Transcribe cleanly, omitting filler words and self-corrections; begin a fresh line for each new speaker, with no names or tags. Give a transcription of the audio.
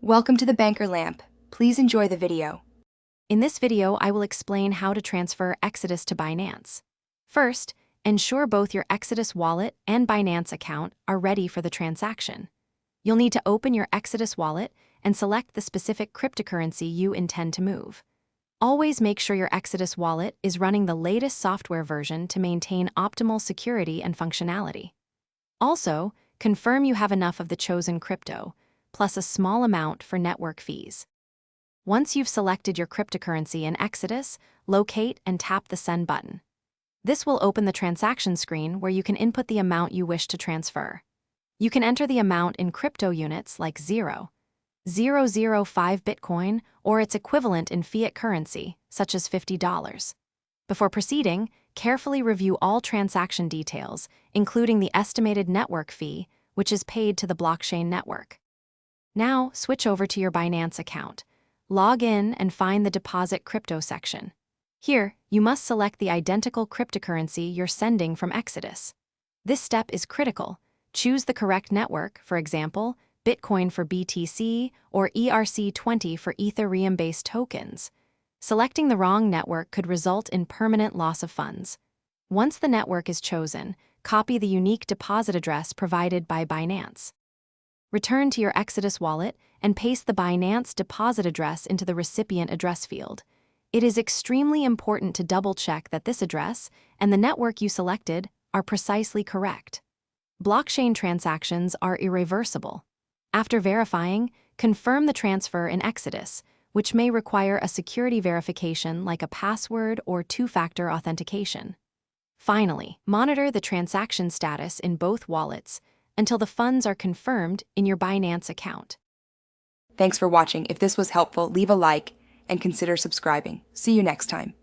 Welcome to the Banker Lamp. Please enjoy the video.
In this video, I will explain how to transfer Exodus to Binance. First, ensure both your Exodus wallet and Binance account are ready for the transaction. You'll need to open your Exodus wallet and select the specific cryptocurrency you intend to move. Always make sure your Exodus wallet is running the latest software version to maintain optimal security and functionality. Also, confirm you have enough of the chosen crypto, plus a small amount for network fees. Once you've selected your cryptocurrency in Exodus, locate and tap the Send button. This will open the transaction screen where you can input the amount you wish to transfer. You can enter the amount in crypto units like 0.005 Bitcoin or its equivalent in fiat currency, such as $50. Before proceeding, carefully review all transaction details, including the estimated network fee, which is paid to the blockchain network. Now, switch over to your Binance account. Log in and find the Deposit Crypto section. Here, you must select the identical cryptocurrency you're sending from Exodus. This step is critical. Choose the correct network, for example, Bitcoin for BTC or ERC20 for Ethereum-based tokens. Selecting the wrong network could result in permanent loss of funds. Once the network is chosen, copy the unique deposit address provided by Binance. Return to your Exodus wallet and paste the Binance deposit address into the recipient address field. It is extremely important to double-check that this address and the network you selected are precisely correct. Blockchain transactions are irreversible. After verifying, confirm the transfer in Exodus, which may require a security verification like a password or two-factor authentication. Finally, monitor the transaction status in both wallets until the funds are confirmed in your Binance account.
Thanks for watching. If this was helpful, leave a like and consider subscribing. See you next time.